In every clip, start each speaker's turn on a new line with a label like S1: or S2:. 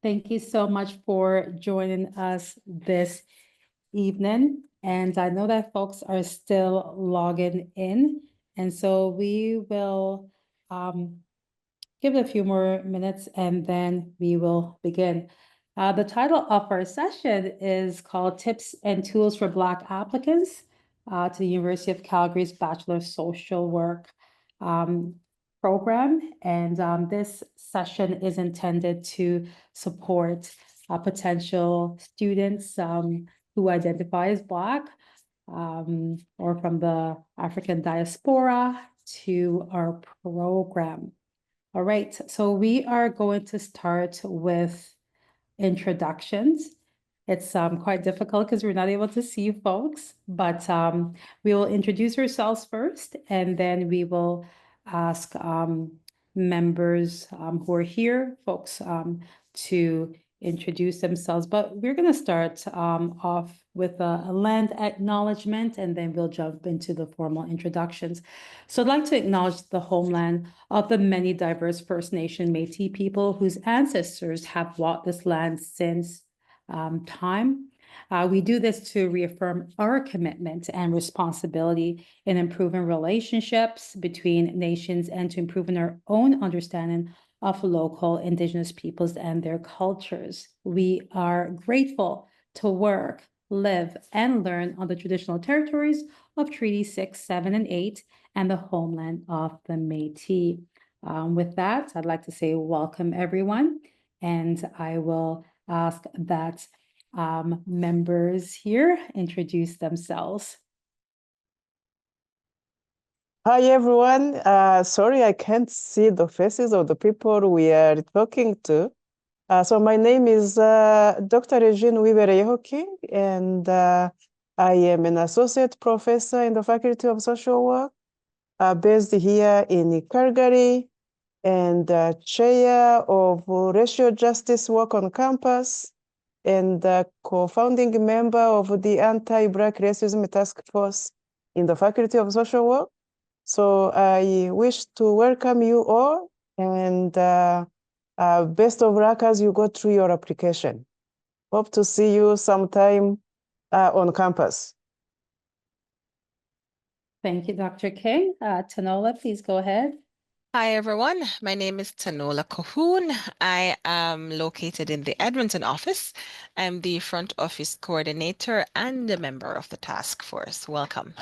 S1: Thank you so much for joining us this evening. And I know that folks are still logging in. And so we will give it a few more minutes and then we will begin. The title of our session is called Tips and Tools for Black Applicants to the University of Calgary's Bachelor of Social Work program. And this session is intended to support potential students who identify as Black or from the African diaspora to our program. All right, so we are going to start with introductions. It's quite difficult because we're not able to see you folks, but we will introduce ourselves first, and then we will ask members who are here, folks, to introduce themselves. But we're going to start off with a land acknowledgement, and then we'll jump into the formal introductions. So I'd like to acknowledge the homeland of the many diverse First Nation Métis people whose ancestors have walked this land since time. We do this to reaffirm our commitment and responsibility in improving relationships between nations and to improving our own understanding of local Indigenous peoples and their cultures. We are grateful to work, live, and learn on the traditional territories of Treaty 6, 7, and 8, and the homeland of the Métis. With that, I'd like to say welcome, everyone, and I will ask that members here introduce themselves.
S2: Hi, everyone. Sorry, I can't see the faces of the people we are talking to. So my name is Dr. Regine Wibereyeho-King, and I am an associate professor in the Faculty of Social Work, based here in Calgary, and chair of Racial Justice Work on Campus, and co-founding member of the Anti-Black Racism Task Force in the Faculty of Social Work. So I wish to welcome you all, and best of luck as you go through your application. Hope to see you sometime on campus.
S1: Thank you, Dr. King. Tanola, please go ahead.
S3: Hi, everyone. My name is Tanola Cahoon. I am located in the Edmonton office. I'm the front office coordinator and a member of the task force. Welcome.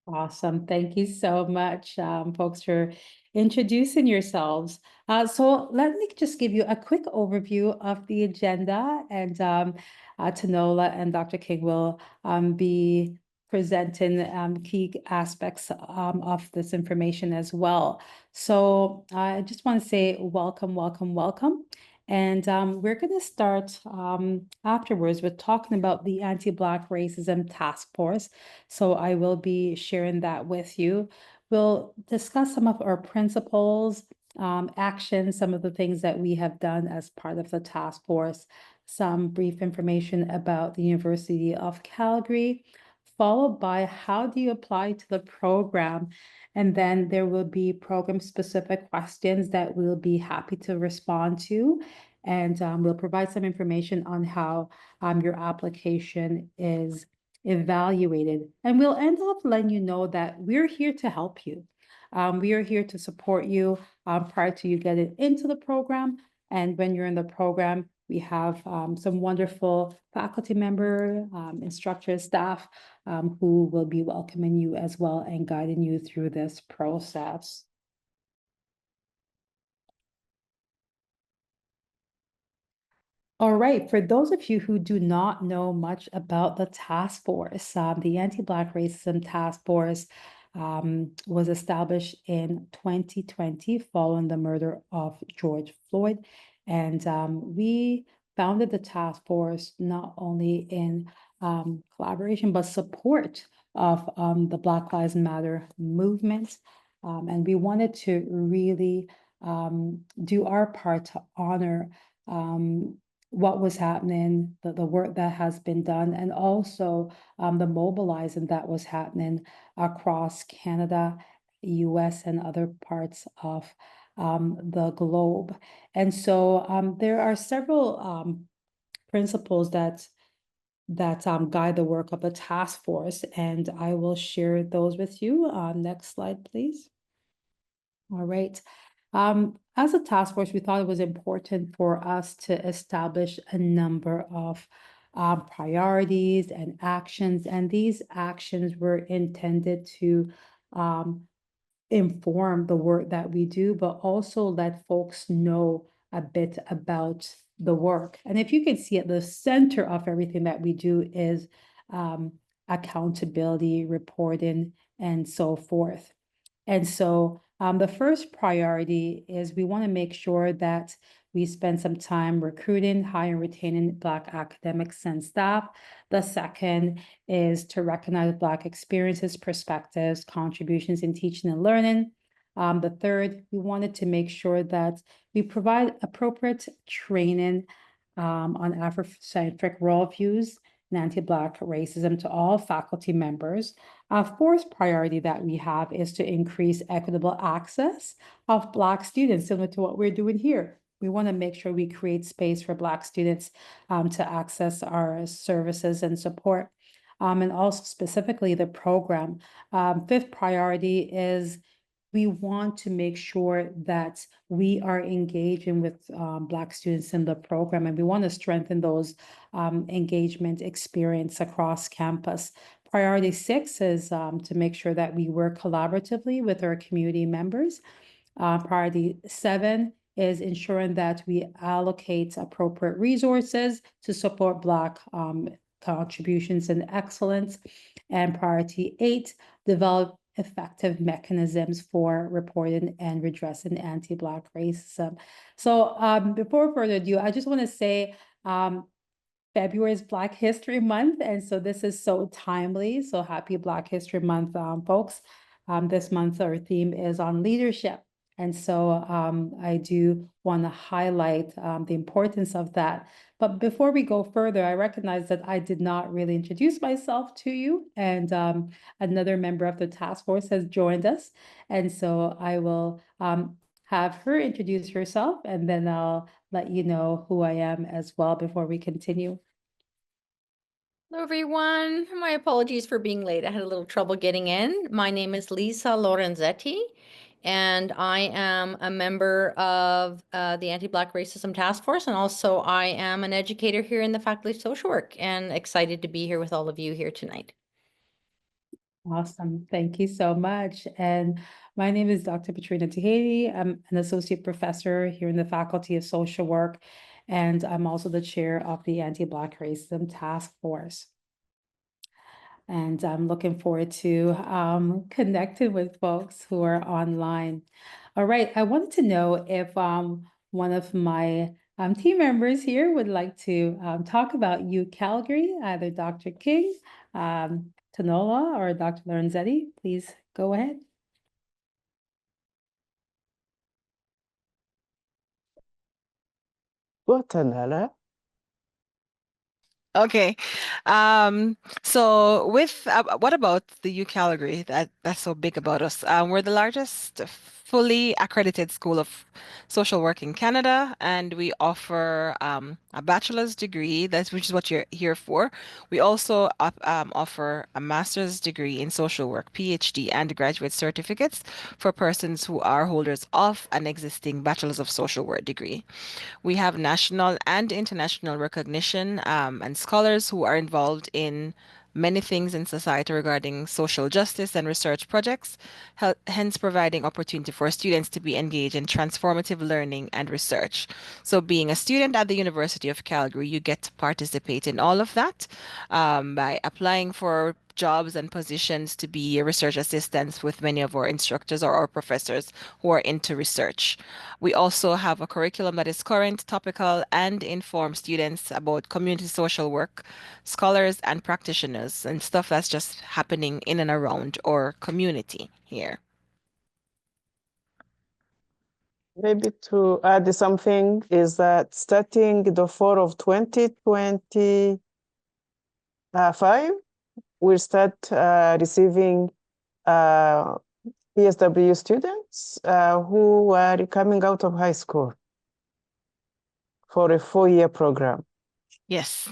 S1: Awesome. Thank you so much, folks, for introducing yourselves. So let me just give you a quick overview of the agenda, and Tanola and Dr. King will be presenting key aspects of this information as well. So I just want to say welcome, welcome, welcome. And we're going to start afterwards with talking about the Anti-Black Racism Task Force. So I will be sharing that with you. We'll discuss some of our principles, actions, some of the things that we have done as part of the task force, some brief information about the University of Calgary, followed by how do you apply to the program? And then there will be program-specific questions that we'll be happy to respond to. And we'll provide some information on how your application is evaluated. And we'll end up letting you know that we're here to help you. We are here to support you prior to you getting into the program. And when you're in the program, we have some wonderful faculty member, instructors, staff who will be welcoming you as well and guiding you through this process. All right, for those of you who do not know much about the task force, the Anti-Black Racism Task Force was established in 2020 following the murder of George Floyd. And we founded the task force not only in collaboration, but support of the Black Lives Matter movement. And we wanted to really do our part to honor what was happening, the work that has been done, and also the mobilizing that was happening across Canada, US, and other parts of the globe. And so there are several principles that guide the work of the task force, and I will share those with you. Next slide, please. All right. As a task force, we thought it was important for us to establish a number of priorities and actions, and these actions were intended to inform the work that we do, but also let folks know a bit about the work. And if you can see at the center of everything that we do is accountability, reporting, and so forth. And so the first priority is we want to make sure that we spend some time recruiting, hiring, retaining Black academics and staff. The second is to recognize Black experiences, perspectives, contributions in teaching and learning. The third, we wanted to make sure that we provide appropriate training on Afrocentric worldviews and anti-Black racism to all faculty members. Our fourth priority that we have is to increase equitable access of Black students, similar to what we're doing here. We want to make sure we create space for Black students to access our services and support. And also specifically the program. Fifth priority is we want to make sure that we are engaging with Black students in the program, and we want to strengthen those engagement experience across campus. Priority 6 is to make sure that we work collaboratively with our community members. Priority 7 is ensuring that we allocate appropriate resources to support Black contributions and excellence. And priority 8, develop effective mechanisms for reporting and redressing anti-Black racism. So before further ado, I just want to say February is Black History Month, and so this is so timely. So happy Black History Month, folks. This month our theme is on leadership. And so I do want to highlight the importance of that. But before we go further, I recognize that I did not really introduce myself to you, and another member of the task force has joined us. And so I will have her introduce herself, and then I'll let you know who I am as well before we continue.
S4: Hello, everyone. My apologies for being late. I had a little trouble getting in. My name is Lisa Lorenzetti, and I am a member of the Anti-Black Racism Task Force, and also I am an educator here in the Faculty of Social Work, and excited to be here with all of you here tonight.
S1: Awesome. Thank you so much. And my name is Dr. Patrina Tahiti. I'm an associate professor here in the Faculty of Social Work, and I'm also the chair of the Anti-Black Racism Task Force. And I'm looking forward to connecting with folks who are online. All right, I wanted to know if one of my team members here would like to talk about UCalgary, either Dr. King, Tanola, or Dr. Lorenzetti. Please go ahead.
S2: What, Anala?
S3: Okay. So with what about the UCalgary? That's so big about us. We're the largest fully accredited school of social work in Canada, and we offer a bachelor's degree, which is what you're here for. We also offer a master's degree in social work, PhD, and graduate certificates for persons who are holders of an existing bachelor's of social work degree. We have national and international recognition and scholars who are involved in many things in society regarding social justice and research projects, hence providing opportunity for students to be engaged in transformative learning and research. So being a student at the University of Calgary, you get to participate in all of that by applying for jobs and positions to be research assistants with many of our instructors or our professors who are into research. We also have a curriculum that is current, topical, and informs students about community social work, scholars, and practitioners, and stuff that's just happening in and around our community here.
S2: Maybe to add something is that starting the fall of 2025, we'll start receiving PSW students who are coming out of high school for a 4-year program.
S3: Yes.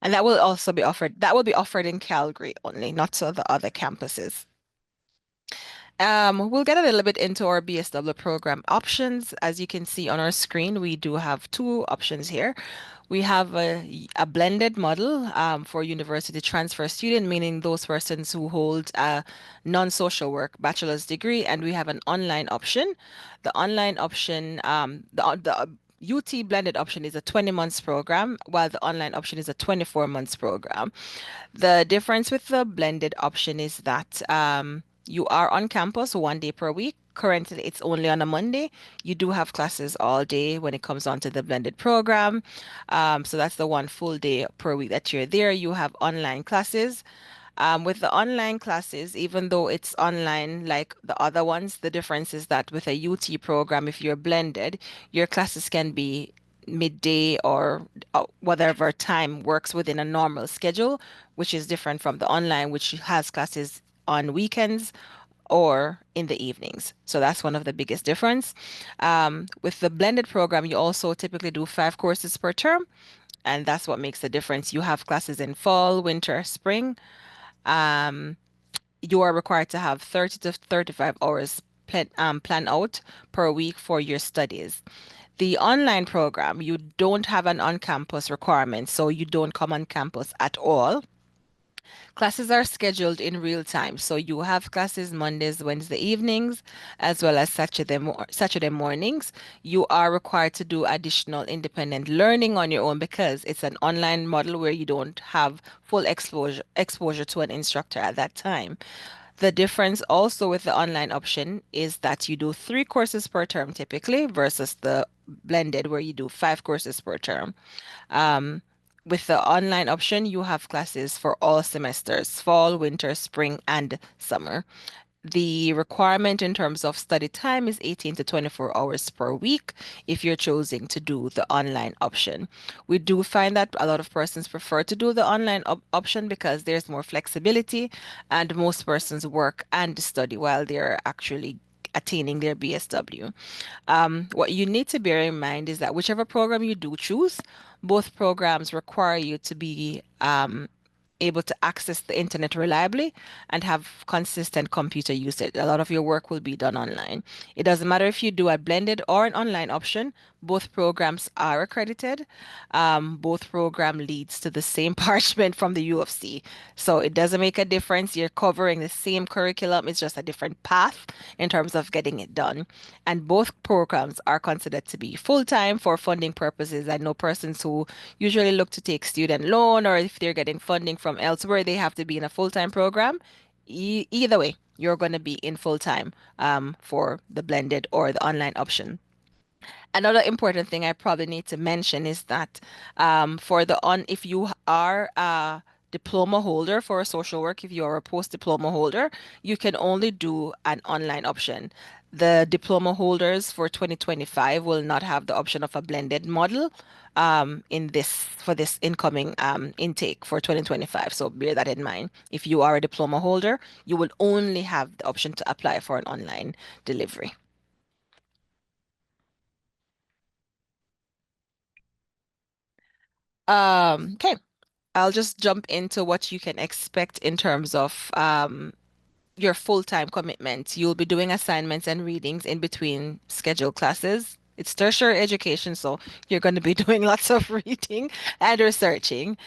S3: And that will also be offered. That will be offered in Calgary only, not to the other campuses. We'll get a little bit into our BSW program options. As you can see on our screen, we do have two options here. We have a blended model for university transfer student, meaning those persons who hold a non-social work bachelor's degree, and we have an online option. The online option, the UT blended option is a 20 months program, while the online option is a 24 months program. The difference with the blended option is that you are on campus 1 day per week. Currently, it's only on a Monday. You do have classes all day when it comes on to the blended program. So that's the one full day per week that you're there. You have online classes. With the online classes, even though it's online like the other ones, the difference is that with a UT program, if you're blended, your classes can be midday or whatever time works within a normal schedule, which is different from the online, which has classes on weekends or in the evenings. So that's one of the biggest difference. With the blended program, you also typically do 5 courses per term, and that's what makes the difference. You have classes in fall, winter, spring. Um, you are required to have 30 to 35 hours plan out per week for your studies. The online program, you don't have an on-campus requirement, so you don't come on campus at all. Classes are scheduled in real time, so you have classes Mondays, Wednesday evenings, as well as Saturday mornings. You are required to do additional independent learning on your own because it's an online model where you don't have full exposure to an instructor at that time. The difference also with the online option is that you do 3 courses per term typically versus the blended where you do 5 courses per term. Um, with the online option, you have classes for all semesters, fall, winter, spring, and summer. The requirement in terms of study time is 18 to 24 hours per week if you're choosing to do the online option. We do find that a lot of persons prefer to do the online option because there's more flexibility and most persons work and study while they're actually attaining their BSW. What you need to bear in mind is that whichever program you do choose, both programs require you to be able to access the internet reliably and have consistent computer usage. A lot of your work will be done online. It doesn't matter if you do a blended or an online option, both programs are accredited. Both program leads to the same parchment from the U of C. So it doesn't make a difference. You're covering the same curriculum. It's just a different path in terms of getting it done. And both programs are considered to be full-time for funding purposes. I know persons who usually look to take student loan or if they're getting funding from elsewhere, they have to be in a full-time program. Either way, you're going to be in full-time for the blended or the online option. Another important thing I probably need to mention is that if you are a diploma holder for a social work, if you are a post-diploma holder, you can only do an online option. The diploma holders for 2025 will not have the option of a blended model for this incoming intake for 2025. So bear that in mind. If you are a diploma holder, you will only have the option to apply for an online delivery. Okay, I'll just jump into what you can expect in terms of your full-time commitment. You'll be doing assignments and readings in between scheduled classes. It's tertiary education, so you're going to be doing lots of reading and researching.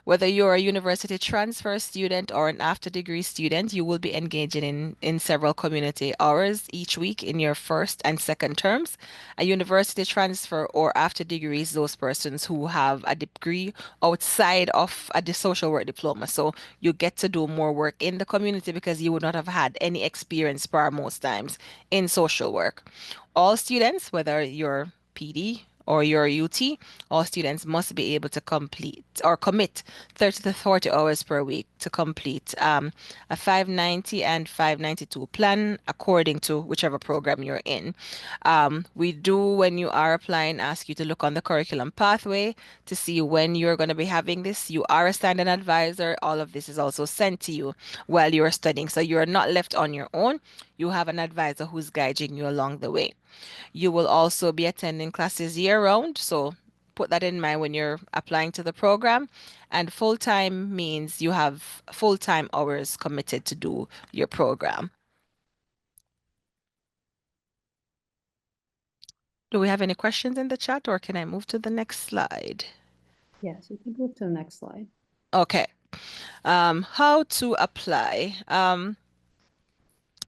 S3: Whether you're a university transfer student or an after-degree student, you will be engaging in several community hours each week in your first and second terms. A university transfer or after degree is those persons who have a degree outside of a social work diploma. So you get to do more work in the community because you would not have had any experience prior most times in social work. All students, whether you're PD, or your UT, all students must be able to complete or commit 30 to 40 hours per week to complete a 590 and 592 plan according to whichever program you're in. We do, when you are applying, ask you to look on the curriculum pathway to see when you're going to be having this. You are assigned an advisor. All of this is also sent to you while you're studying. So you're not left on your own. You have an advisor who's guiding you along the way. You will also be attending classes year round. So put that in mind when you're applying to the program. And full time means you have full time hours committed to do your program. Do we have any questions in the chat, or can I move to the next slide?
S1: Yes, you can move to the next slide.
S3: Okay. How to apply?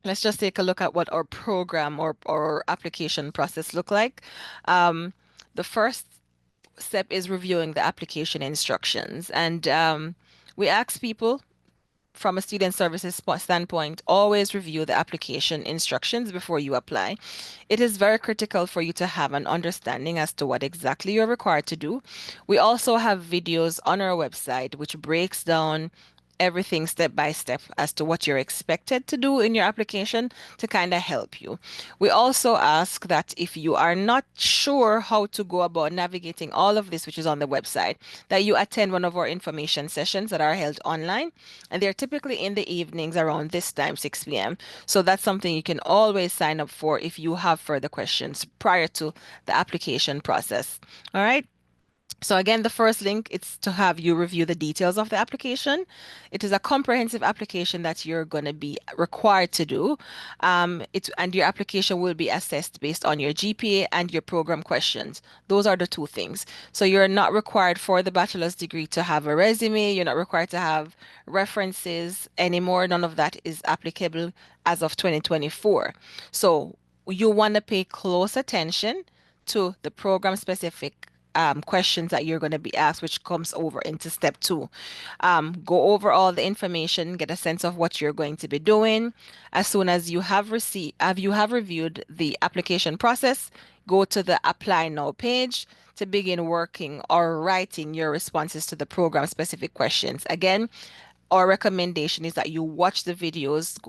S3: Let's just take a look at what our program or application process look like. The first step is reviewing the application instructions, and we ask people from a student services standpoint, always review the application instructions before you apply. It is very critical for you to have an understanding as to what exactly you're required to do. We also have videos on our website which breaks down everything step by step as to what you're expected to do in your application to kind of help you. We also ask that if you are not sure how to go about navigating all of this, which is on the website, that you attend one of our information sessions that are held online, and they're typically in the evenings around this time, 6 p.m. So that's something you can always sign up for if you have further questions prior to the application process. All right. So again, the first link is to have you review the details of the application. It is a comprehensive application that you're going to be required to do. And your application will be assessed based on your GPA and your program questions. Those are the two things. So you're not required for the bachelor's degree to have a resume. You're not required to have references anymore. None of that is applicable as of 2024. So you want to pay close attention to the program specific questions that you're going to be asked, which comes over into step 2. Go over all the information, get a sense of what you're going to be doing. As soon as you have reviewed the application process, go to the Apply Now page to begin working or writing your responses to the program specific questions. Again, our recommendation is that you watch the videos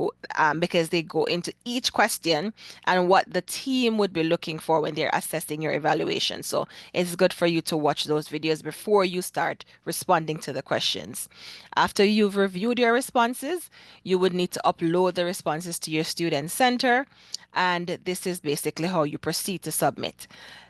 S3: because they go into each question and what the team would be looking for when they're assessing your evaluation. So it's good for you to watch those videos before you start responding to the questions. After you've reviewed your responses, you would need to upload the responses to your student center. And this is basically how you proceed to submit.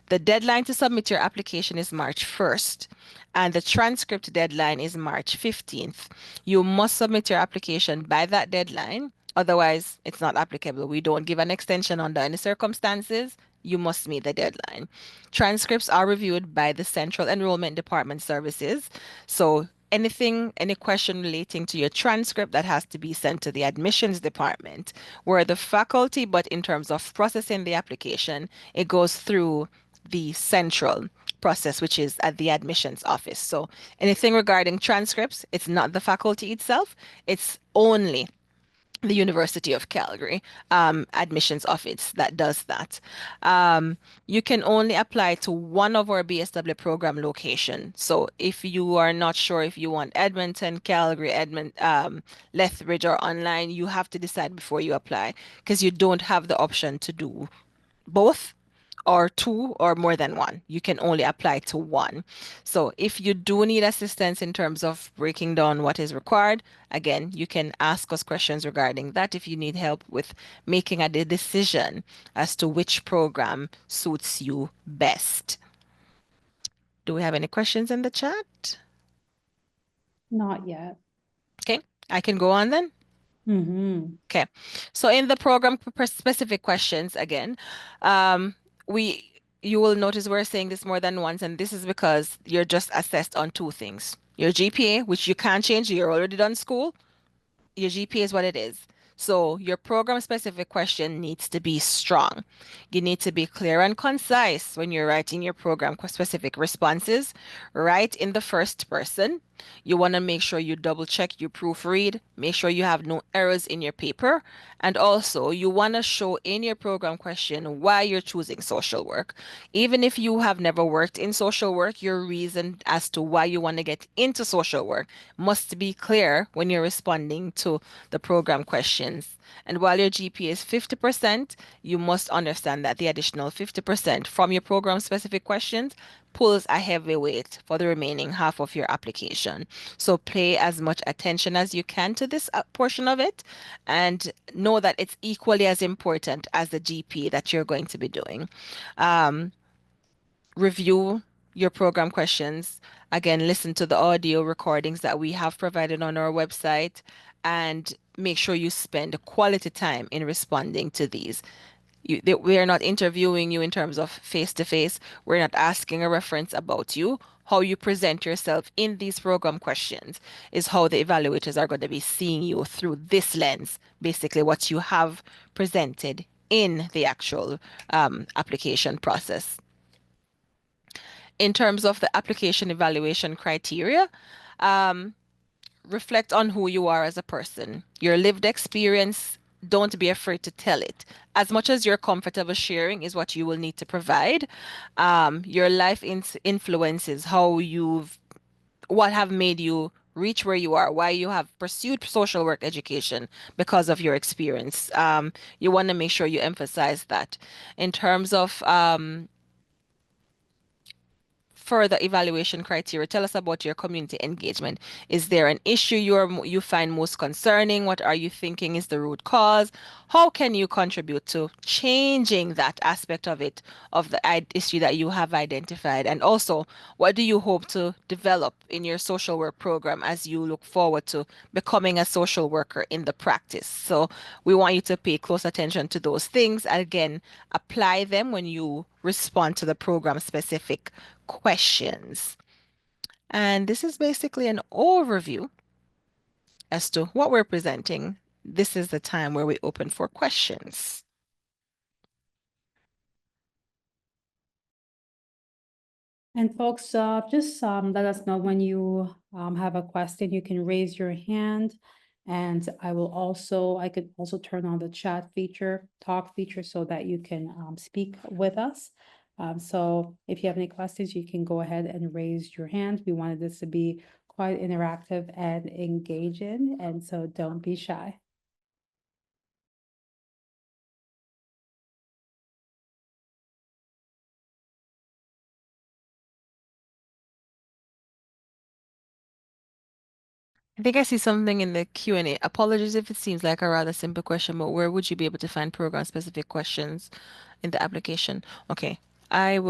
S3: The deadline to submit your application is March 1st, and the transcript deadline is March 15th. You must submit your application by that deadline, otherwise it's not applicable. We don't give an extension under any circumstances. You must meet the deadline. Transcripts are reviewed by the Central Enrollment Department Services. So any question relating to your transcript, that has to be sent to the admissions department. We're the faculty, but in terms of processing the application, it goes through the central process, which is at the admissions office. So anything regarding transcripts, it's not the faculty itself, it's only the University of Calgary admissions office that does that. You can only apply to one of our BSW program location. So if you are not sure if you want Edmonton, Calgary, Lethbridge, or online, you have to decide before you apply, because you don't have the option to do both or two or more than one. You can only apply to one. So if you do need assistance in terms of breaking down what is required, again, you can ask us questions regarding that if you need help with making a decision as to which program suits you best. Do we have any questions in the chat?
S1: Not yet.
S3: Okay, I can go on then. Okay, so in the program specific questions, again, you will notice we're saying this more than once, and this is because you're just assessed on two things. Your GPA, which you can't change, you're already done school. Your GPA is what it is. So your program specific question needs to be strong. You need to be clear and concise when you're writing your program specific responses. Write in the first person. You want to make sure you double check, you proofread, make sure you have no errors in your paper. And also, you want to show in your program question why you're choosing social work. Even if you have never worked in social work, your reason as to why you want to get into social work must be clear when you're responding to the program questions. And while your GPA is 50%, you must understand that the additional 50% from your program specific questions pulls a heavy weight for the remaining half of your application. So pay as much attention as you can to this portion of it and know that it's equally as important as the GP that you're going to be doing. Review your program questions. Again, listen to the audio recordings that we have provided on our website and make sure you spend quality time in responding to these. We are not interviewing you in terms of face to face. We're not asking a reference about you. How you present yourself in these program questions is how the evaluators are going to be seeing you through this lens, basically what you have presented in the actual application process. In terms of the application evaluation criteria, reflect on who you are as a person, your lived experience. Don't be afraid to tell it. As much as you're comfortable sharing is what you will need to provide. Your life influences what have made you reach where you are, why you have pursued social work education because of your experience. You want to make sure you emphasize that. In terms of further evaluation criteria, tell us about your community engagement. Is there an issue you find most concerning? What are you thinking is the root cause? How can you contribute to changing that aspect of it, of the issue that you have identified? And also, what do you hope to develop in your social work program as you look forward to becoming a social worker in the practice? So we want you to pay close attention to those things. Again, apply them when you respond to the program specific questions. And this is basically an overview as to what we're presenting. This is the time where we open for questions.
S1: And folks, just let us know when you have a question. You can raise your hand. And I could also turn on the chat feature, talk feature, so that you can speak with us. So if you have any questions, you can go ahead and raise your hand. We wanted this to be quite interactive and engaging, and so don't be shy.
S3: I think I see something in the Q&A. Apologies if it seems like a rather simple question, but where would you be able to find program-specific questions in the application? Okay, I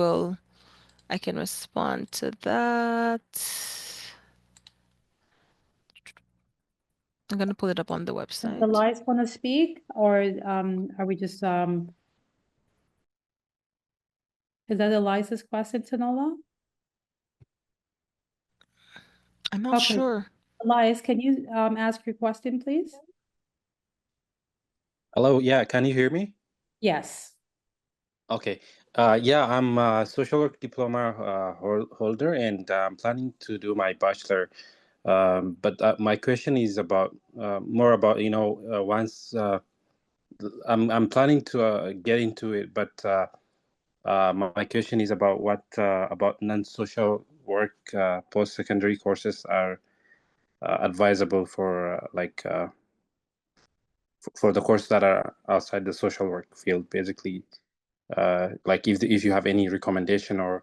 S3: can respond to that. I'm going to pull it up on the
S1: Does
S3: website.
S1: Elias want to speak, or are we just is that Elias's question, Tanola?
S3: I'm not
S1: Okay.
S3: sure.
S1: Elias, can you ask your question, please?
S5: Hello, yeah, can you hear me?
S1: Yes.
S5: Okay. Yeah, I'm a social work diploma holder, and I'm planning to do my bachelor. But my question is about more about, once I'm planning to get into it, but my question is about what about non-social work post-secondary courses are advisable for for the courses that are outside the social work field, basically. Like if you have any recommendation, or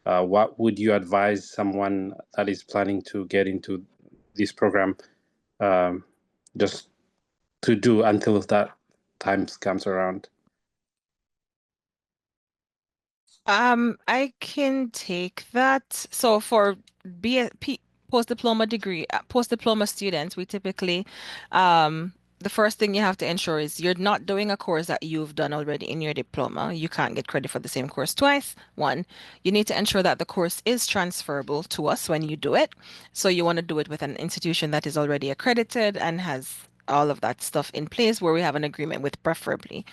S5: what would you advise someone that is planning to get into this program, just to do until that time comes around?
S3: I can take that. So for post-diploma degree, post-diploma students, we typically, the first thing you have to ensure is you're not doing a course that you've done already in your diploma. You can't get credit for the same course twice. One, you need to ensure that the course is transferable to us when you do it. So you want to do it with an institution that is already accredited and has all of that stuff in place where we have an agreement with preferably.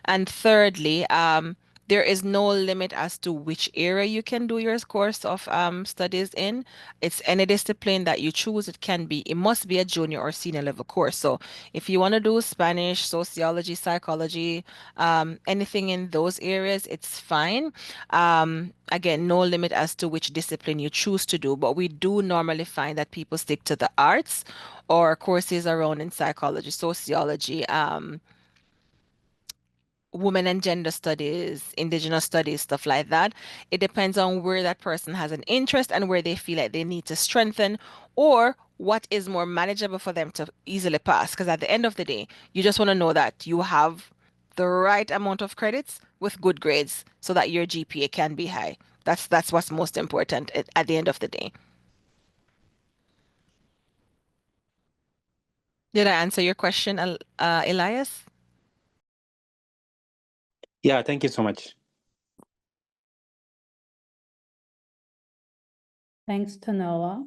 S3: And thirdly, there is no limit as to which area you can do your course of studies in. It's any discipline that you choose. It must be a junior or senior level course. So if you want to do Spanish, sociology, psychology, anything in those areas, it's fine. Again, no limit as to which discipline you choose to do, but we do normally find that people stick to the arts or courses around in psychology, sociology, women and gender studies, indigenous studies, stuff like that. It depends on where that person has an interest and where they feel like they need to strengthen or what is more manageable for them to easily pass. Because at the end of the day, you just want to know that you have the right amount of credits with good grades so that your GPA can be high. That's what's most important at the end of the day. Did I answer your question, Elias?
S5: Yeah, thank you so much.
S1: Thanks, Tanola.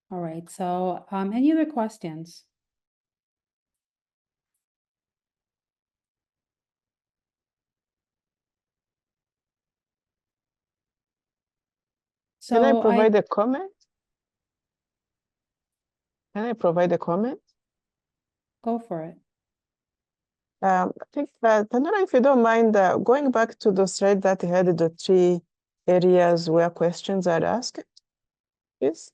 S1: All right, so any other questions?
S2: Can I
S1: So
S2: provide a comment? Can I provide a comment?
S1: go for it.
S2: I think, Tanara, if you don't mind, going back to the slide that had the 3 areas where questions are asked, please.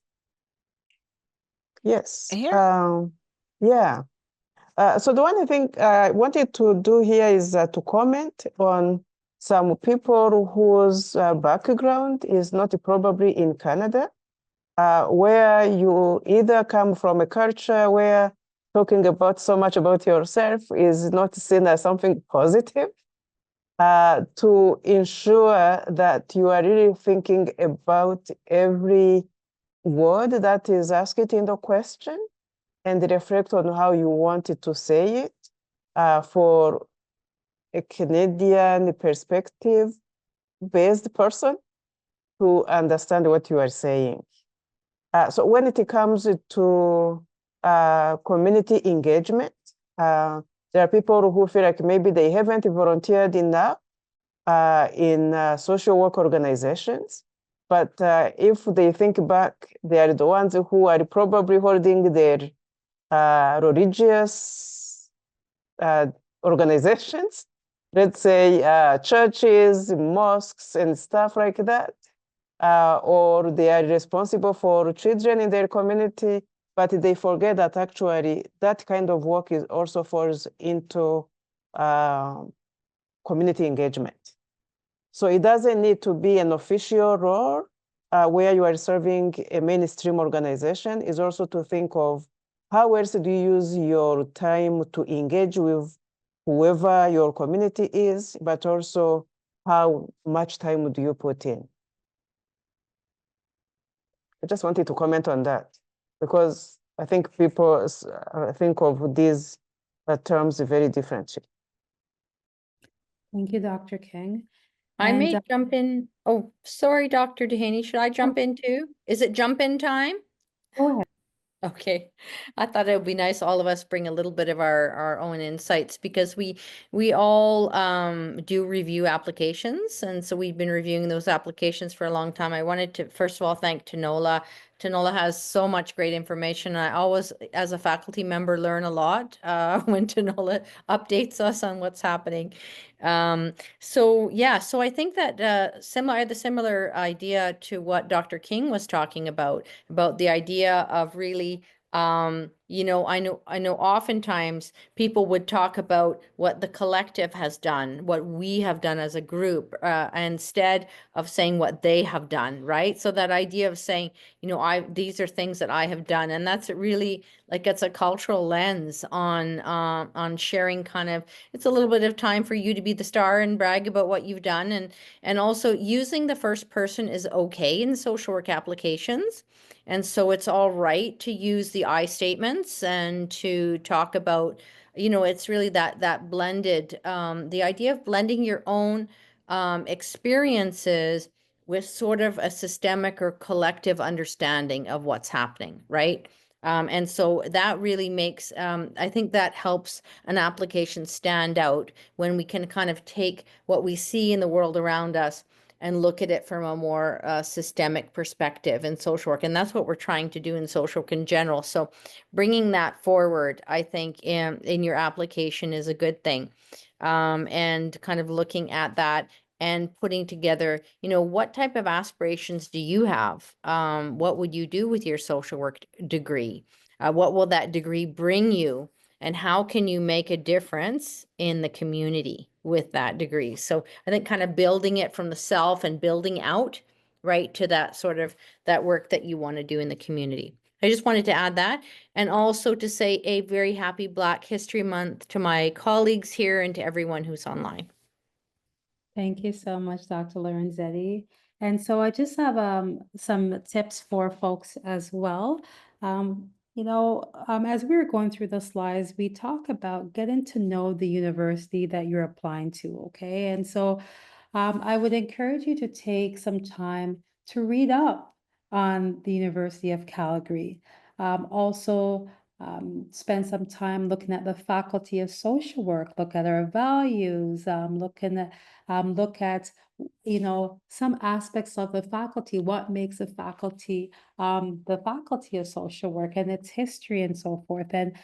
S2: Yes.
S3: Here?
S2: Yeah. So the one thing I wanted to do here is to comment on some people whose background is not probably in Canada, where you either come from a culture where talking about so much about yourself is not seen as something positive, to ensure that you are really thinking about every word that is asked in the question and reflect on how you wanted to say it for a Canadian perspective-based person to understand what you are saying. So when it comes to community engagement, there are people who feel like maybe they haven't volunteered enough in social work organizations. But if they think back, they are the ones who are probably holding their religious organizations, let's say churches, mosques, and stuff like that. Or they are responsible for children in their community, but they forget that actually that kind of work is also falls into community engagement. So it doesn't need to be an official role where you are serving a mainstream organization. Is also to think of how else do you use your time to engage with whoever your community is, but also how much time do you put in? I just wanted to comment on that because I think people think of these terms very differently.
S1: Thank you, Dr. King.
S4: I
S1: And,
S4: may jump in. Oh, sorry, Dr. Dehaney. Should I jump in too? Is it jump in time?
S1: Go ahead.
S4: Okay, I thought it would be nice all of us bring a little bit of our own insights because we all do review applications, and so we've been reviewing those applications for a long time. I wanted to first of all thank Tanola. Tanola has so much great information. I always, as a faculty member, learn a lot when Tanola updates us on what's happening. So yeah, so I think that I had the similar idea to what Dr. King was talking about the idea of really, you know, I know oftentimes people would talk about what the collective has done, what we have done as a group, instead of saying what they have done, right? So that idea of saying, you know, these are things that I have done, and that's really like it's a cultural lens on sharing kind of, it's a little bit of time for you to be the star and brag about what you've done, and also using the first person is okay in social work applications. And so it's all right to use the I statements and to talk about, you know, it's really that blended, the idea of blending your own experiences with sort of a systemic or collective understanding of what's happening, right? And so that really makes, I think that helps an application stand out when we can kind of take what we see in the world around us and look at it from a more systemic perspective in social work. And that's what we're trying to do in social work in general. So bringing that forward, I think, in your application is a good thing. And kind of looking at that and putting together, what type of aspirations do you have? What would you do with your social work degree? What will that degree bring you? And how can you make a difference in the community with that degree? So I think kind of building it from the self and building out, right, to that sort of that work that you want to do in the community. I just wanted to add that, and also to say a very happy Black History Month to my colleagues here and to everyone who's online.
S1: Thank you so much, Dr. Lorenzetti. And so I just have some tips for folks as well. As we were going through the slides, we talk about getting to know the university that you're applying to, okay? And so I would encourage you to take some time to read up on the University of Calgary. Also, spend some time looking at the Faculty of Social Work, look at our values, look at some aspects of the faculty, what makes the Faculty of Social Work and its history and so forth. And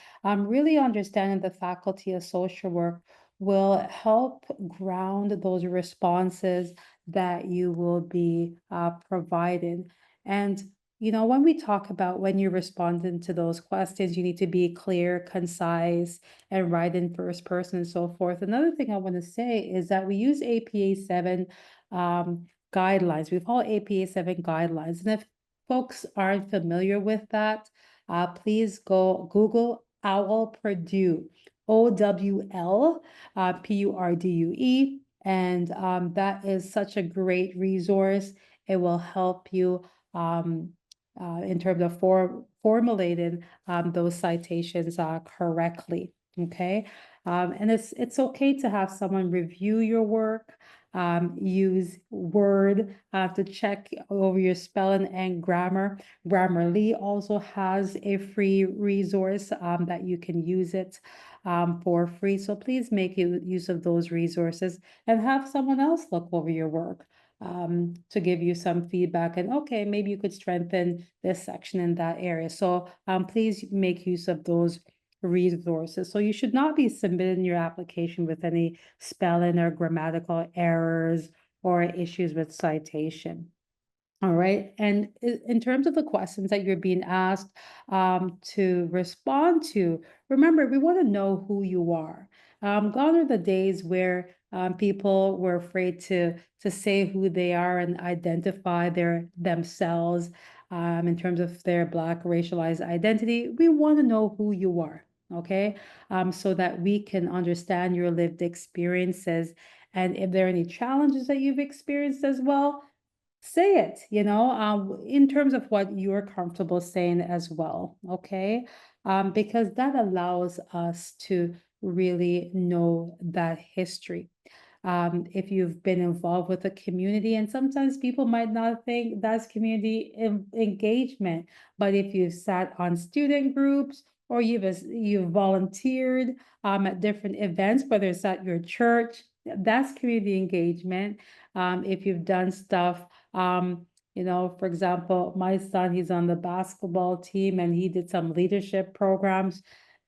S1: really understanding the Faculty of Social Work will help ground those responses that you will be providing. And when we talk about when you're responding to those questions, you need to be clear, concise, and write in first person and so forth. Another thing I want to say is that we use APA 7 guidelines. We follow APA 7 guidelines. And if folks aren't familiar with that, please go Google OWL Purdue, OWL Purdue. And that is such a great resource. It will help you in terms of formulating those citations correctly. Okay. And it's okay to have someone review your work, use Word to check over your spelling and grammar. Grammarly also has a free resource that you can use it for free. So please make use of those resources and have someone else look over your work to give you some feedback and okay, maybe you could strengthen this section in that area. So please make use of those resources. So you should not be submitting your application with any spelling or grammatical errors or issues with citation. All right. And in terms of the questions that you're being asked to respond to, remember, we want to know who you are. Gone are the days where people were afraid to say who they are and identify themselves in terms of their Black racialized identity. We want to know who you are, okay? So that we can understand your lived experiences. And if there are any challenges that you've experienced as well, say it, in terms of what you're comfortable saying as well, okay? Because that allows us to really know that history. If you've been involved with a community, and sometimes people might not think that's community engagement, but if you've sat on student groups or you've volunteered at different events, whether it's at your church, that's community engagement. If you've done stuff, for example, my son, he's on the basketball team and he did some leadership programs.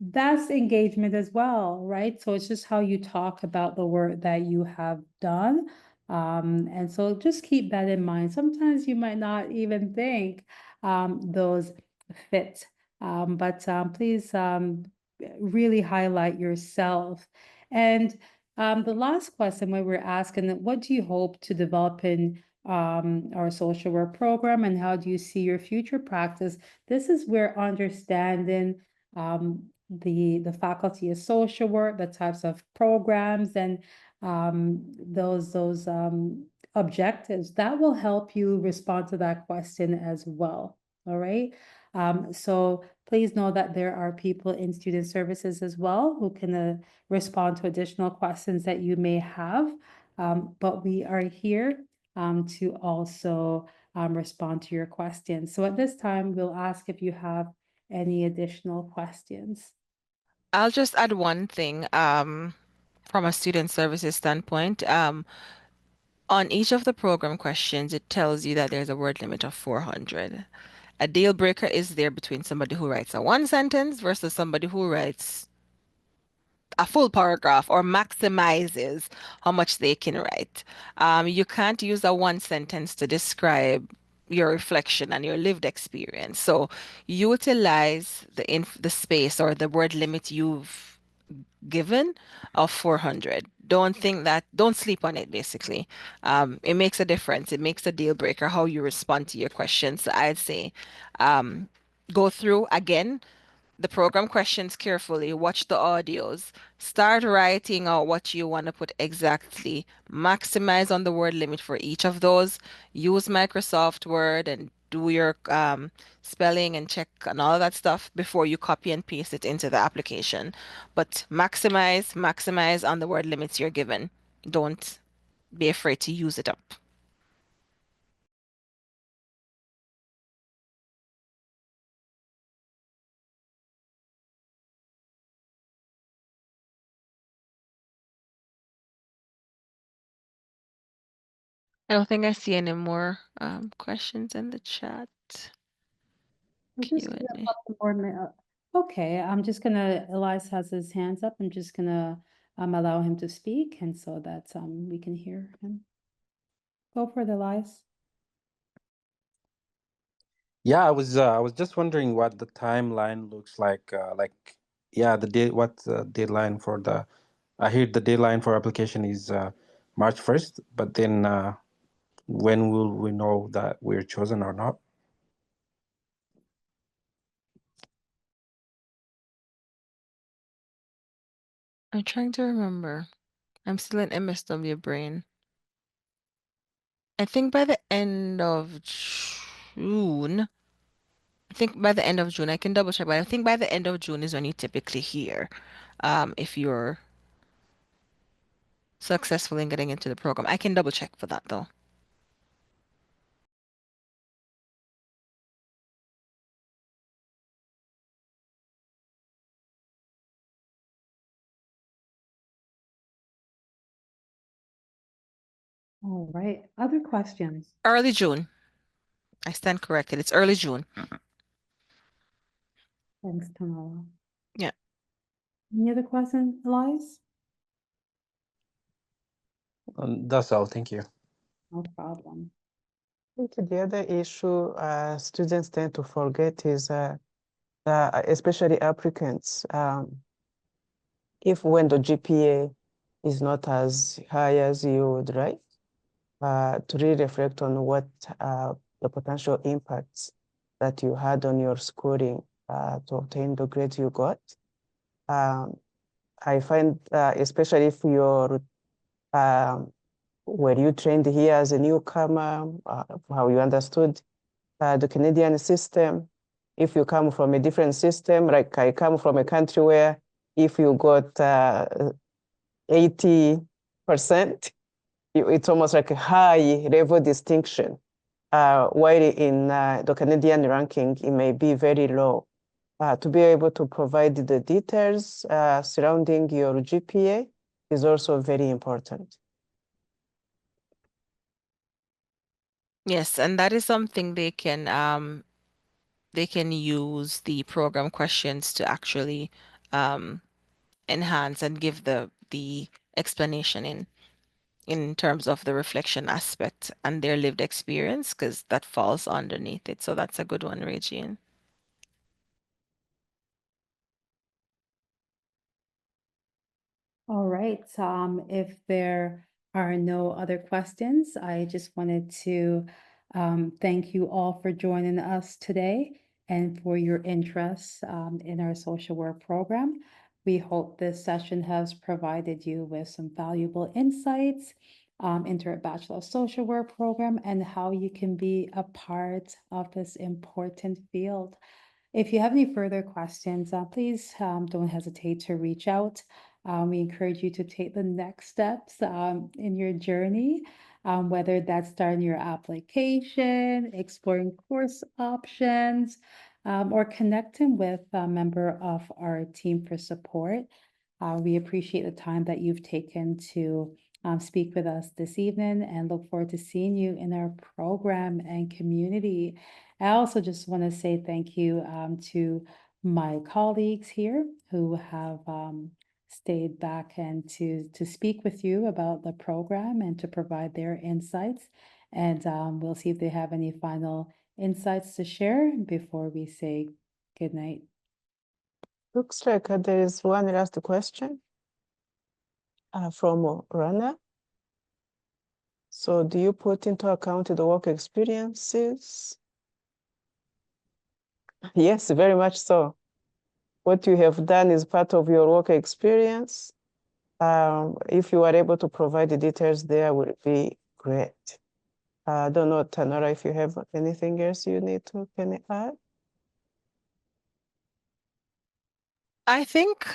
S1: That's engagement as well, right? So it's just how you talk about the work that you have done. And so just keep that in mind. Sometimes you might not even think those fit, but please really highlight yourself. And the last question we were asking, what do you hope to develop in our social work program and how do you see your future practice? This is where understanding the Faculty of Social Work, the types of programs and those objectives, that will help you respond to that question as well. All right. So please know that there are people in student services as well who can respond to additional questions that you may have. But we are here to also respond to your questions. So at this time, we'll ask if you have any additional questions.
S3: I'll just add one thing from a student services standpoint. On each of the program questions, it tells you that there's a word limit of 400. A deal breaker is there between somebody who writes a one sentence versus somebody who writes a full paragraph or maximizes how much they can write. You can't use a one sentence to describe your reflection and your lived experience. So utilize the space or the word limit you've given of 400. Don't sleep on it, basically. It makes a difference. It makes a deal breaker how you respond to your questions. So I'd say go through again the program questions carefully, watch the audios, start writing out what you want to put exactly, maximize on the word limit for each of those, use Microsoft Word and do your spelling and check and all that stuff before you copy and paste it into the application. But maximize on the word limits you're given. Don't be afraid to use it up. I don't think I see any more questions in the chat.
S1: I'm just gonna
S3: Q&A.
S1: pop the board Okay, I'm just gonna, Elias has his hands up. I'm just gonna allow him to speak, and so that we can hear him. Go for it, Elias.
S5: Yeah, I was just wondering what the timeline looks like. Yeah, what's the deadline for the? I hear the deadline for application is March 1st, but then when will we know that we're chosen or not?
S3: I'm trying to remember. I'm still in MSW brain. I think by the end of June. I think by the end of June, I can double check, but I think by the end of June is when you typically hear if you're successful in getting into the program. I can double check for that though.
S1: All right, other questions?
S3: Early June. I stand corrected. It's early June.
S1: Thanks, Tamara.
S3: Yeah.
S1: Any other questions, Elias?
S5: That's all. Thank you.
S1: No problem.
S2: I think the other issue students tend to forget is especially applicants. If when the GPA is not as high as you would like, to really reflect on what the potential impacts that you had on your scoring to obtain the grade you got. I find, especially if you're were you trained here as a newcomer, how you understood the Canadian system. If you come from a different system, like I come from a country where if you got 80%, it's almost like a high level distinction. While in the Canadian ranking, it may be very low. To be able to provide the details surrounding your GPA is also very important.
S3: Yes, and that is something they can use the program questions to actually enhance and give the explanation in terms of the reflection aspect and their lived experience, because that falls underneath it. So that's a good one, Regine.
S1: All right, if there are no other questions, I just wanted to thank you all for joining us today and for your interest in our social work program. We hope this session has provided you with some valuable insights into our Bachelor of Social Work program and how you can be a part of this important field. If you have any further questions, please don't hesitate to reach out. We encourage you to take the next steps in your journey, whether that's starting your application, exploring course options, or connecting with a member of our team for support. We appreciate the time that you've taken to speak with us this evening and look forward to seeing you in our program and community. I also just want to say thank you to my colleagues here who have stayed back and to speak with you about the program and to provide their insights. And we'll see if they have any final insights to share before we say good night.
S2: Looks like there is one last question from Rana. So do you put into account the work experiences? Yes, very much so. What you have done is part of your work experience. If you are able to provide the details there, would be great. I don't know, Tanara, if you have anything else you need to can you add?
S3: I think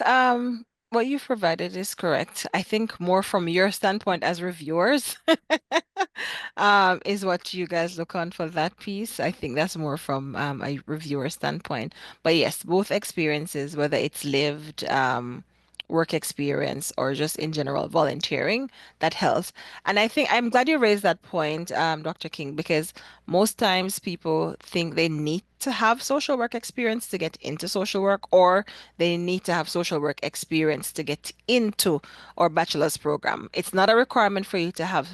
S3: what you've provided is correct. I think more from your standpoint as reviewers is what you guys look on for that piece. I think that's more from a reviewer standpoint. But yes, both experiences, whether it's lived work experience or just in general volunteering, that helps. And I think I'm glad you raised that point, Dr. King, because most times people think they need to have social work experience to get into social work, or they need to have social work experience to get into our bachelor's program. It's not a requirement for you to have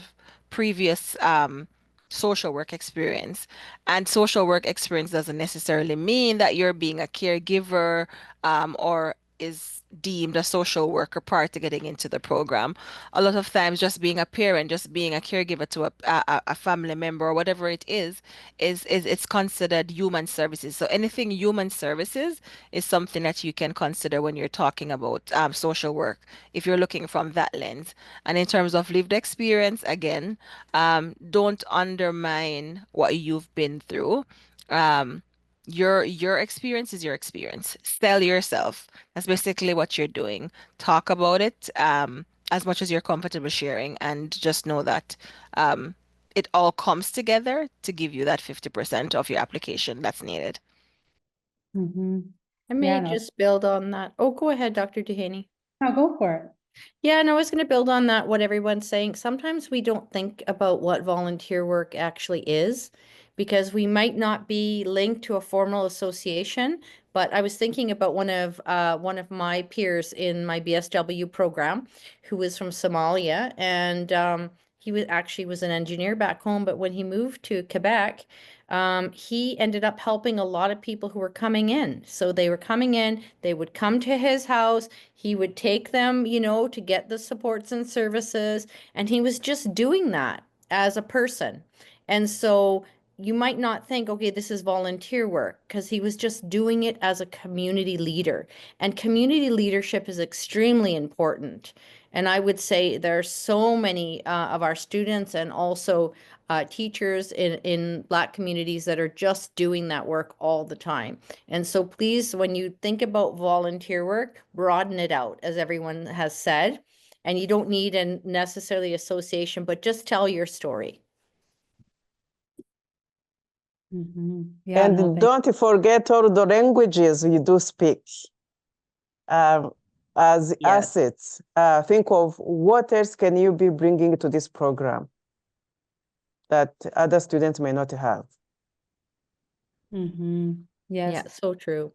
S3: previous social work experience. And social work experience doesn't necessarily mean that you're being a caregiver or is deemed a social worker prior to getting into the program. A lot of times, just being a parent, just being a caregiver to a family member or whatever it is it's considered human services. So anything human services is something that you can consider when you're talking about social work, if you're looking from that lens. And in terms of lived experience, again, don't undermine what you've been through. Um, your experience is your experience. Sell yourself. That's basically what you're doing. Talk about it as much as you're comfortable sharing, and just know that it all comes together to give you that 50% of your application that's needed.
S4: I may
S1: Yeah, no,
S4: just build on that. Oh, go ahead, Dr. Duhaney.
S1: no, go for it.
S4: Yeah, and I was going to build on that, what everyone's saying. Sometimes we don't think about what volunteer work actually is because we might not be linked to a formal association. But I was thinking about one of my peers in my BSW program who was from Somalia, and he was an engineer back home. But when he moved to Quebec, he ended up helping a lot of people who were coming in. So they were coming in, they would come to his house, he would take them, to get the supports and services, and he was just doing that as a person. And so you might not think, okay, this is volunteer work, because he was just doing it as a community leader. And community leadership is extremely important. And I would say there are so many of our students and also teachers in Black communities that are just doing that work all the time. And so please, when you think about volunteer work, broaden it out, as everyone has said. And you don't need a necessarily association, but just tell your story.
S1: Yeah,
S2: And
S1: no,
S2: don't forget all the languages you do speak as
S4: Yes.
S2: assets. Think of what else can you be bringing to this program that other students may not have.
S1: Yes.
S4: Yeah, so true.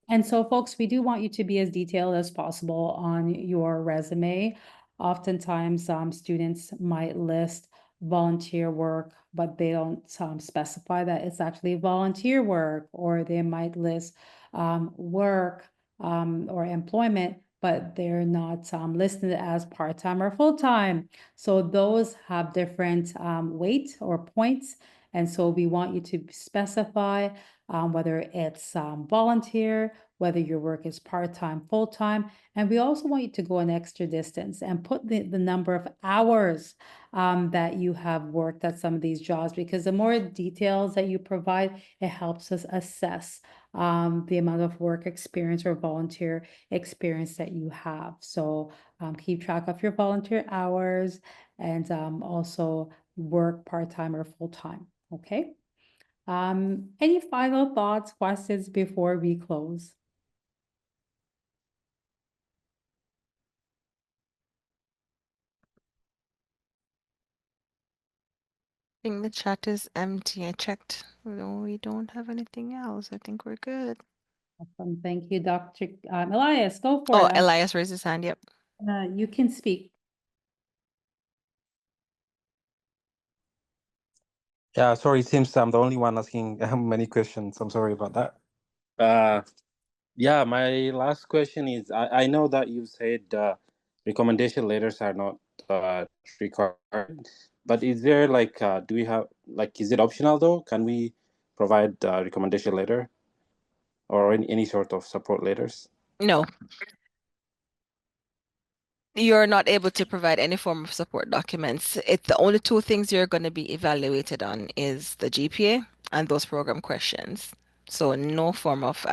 S1: And so, folks, we do want you to be as detailed as possible on your resume. Oftentimes, students might list volunteer work, but they don't specify that it's actually volunteer work, or they might list work or employment, but they're not listed as part-time or full-time. So those have different weight or points. And so we want you to specify whether it's volunteer, whether your work is part-time, full-time. And we also want you to go an extra distance and put the number of hours that you have worked at some of these jobs, because the more details that you provide, it helps us assess the amount of work experience or volunteer experience that you have. So keep track of your volunteer hours and also work part-time or full-time, okay? Any final thoughts, questions before we close?
S3: I think the chat is empty. I checked. No, we don't have anything else. I think we're good.
S1: Awesome. Thank you, Dr. Elias, go for
S3: Oh,
S1: it.
S3: Elias raised his hand. Yep.
S1: You can speak.
S5: Yeah, sorry, it seems I'm the only one asking many questions. I'm sorry about that. Yeah, my last question is I know that you said recommendation letters are not required, but is there like do we have like is it optional though? Can we provide recommendation letter or any sort of support letters?
S3: No, you're not able to provide any form of support documents. It's the only two things you're going to be evaluated on is the GPA and those program questions. So no form of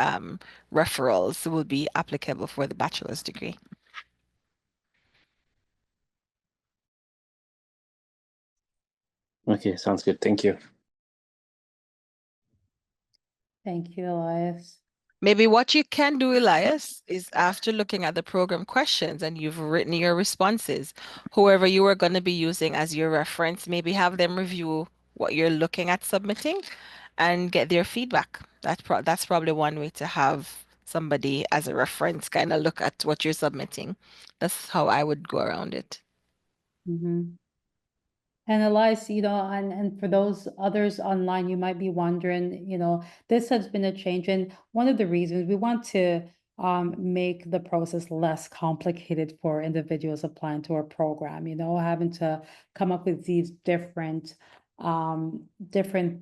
S3: referrals will be applicable for the bachelor's degree.
S5: Okay, sounds good. Thank you.
S1: Thank you, Elias.
S3: Maybe what you can do, Elias, is after looking at the program questions and you've written your responses, whoever you are going to be using as your reference, maybe have them review what you're looking at submitting and get their feedback. That's probably one way to have somebody as a reference kind of look at what you're submitting. That's how I would go around it.
S1: Mm-hmm. And Elias, and for those others online, you might be wondering, this has been a change. And one of the reasons we want to make the process less complicated for individuals applying to our program, having to come up with these different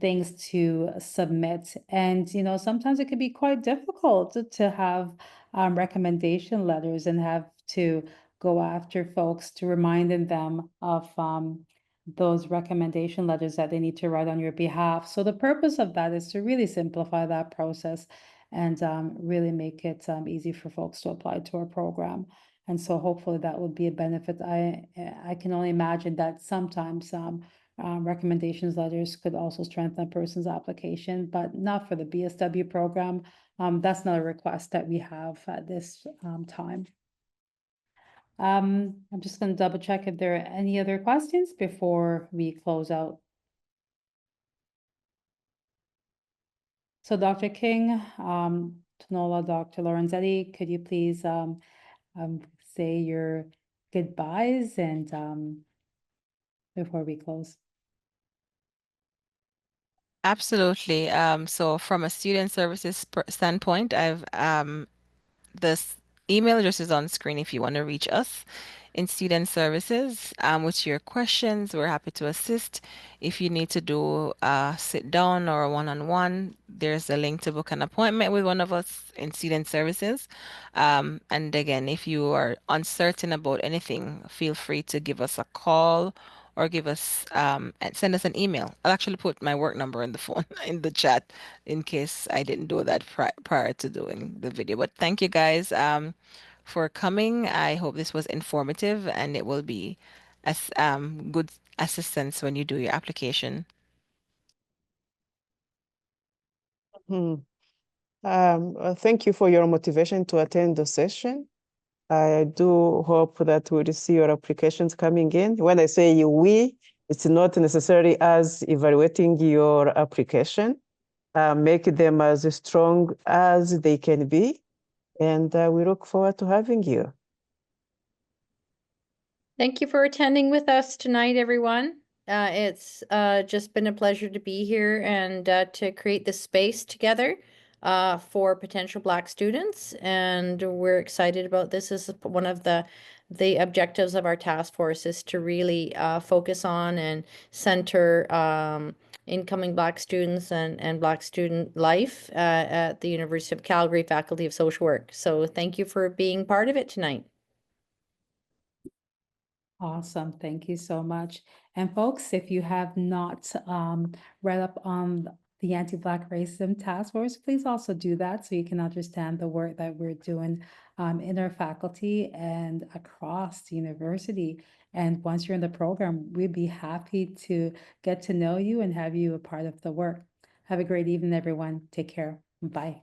S1: things to submit. And, sometimes it can be quite difficult to have recommendation letters and have to go after folks to reminding them of those recommendation letters that they need to write on your behalf. So the purpose of that is to really simplify that process and really make it easy for folks to apply to our program. And so hopefully that would be a benefit. I can only imagine that sometimes recommendations letters could also strengthen a person's application, but not for the BSW program. That's not a request that we have at this time. I'm just going to double check if there are any other questions before we close out. So Dr. King, Tanola, Dr. Lorenzetti, could you please say your goodbyes and before we close?
S3: Absolutely. So from a student services standpoint, I've this email address is on screen if you want to reach us in student services with your questions. We're happy to assist. If you need to do a sit down or a one-on-one, there's a link to book an appointment with one of us in student services. And again, if you are uncertain about anything, feel free to give us a call or give us and send us an email. I'll actually put my work number in the phone in the chat in case I didn't do that prior to doing the video. But thank you guys for coming. I hope this was informative and it will be as good assistance when you do your application.
S2: Thank you for your motivation to attend the session. I do hope that we'll see your applications coming in. When I say we, it's not necessarily us evaluating your application. Make them as strong as they can be. And we look forward to having you.
S4: Thank you for attending with us tonight, everyone. It's just been a pleasure to be here and to create this space together for potential Black students. And we're excited about this. This is one of the objectives of our task force is to really focus on and center incoming Black students and Black student life at the University of Calgary Faculty of Social Work. So thank you for being part of it tonight.
S1: Awesome. Thank you so much. And folks, if you have not read up on the Anti-Black Racism Task Force, please also do that so you can understand the work that we're doing in our faculty and across the university. And once you're in the program, we'd be happy to get to know you and have you a part of the work. Have a great evening, everyone. Take care. Bye.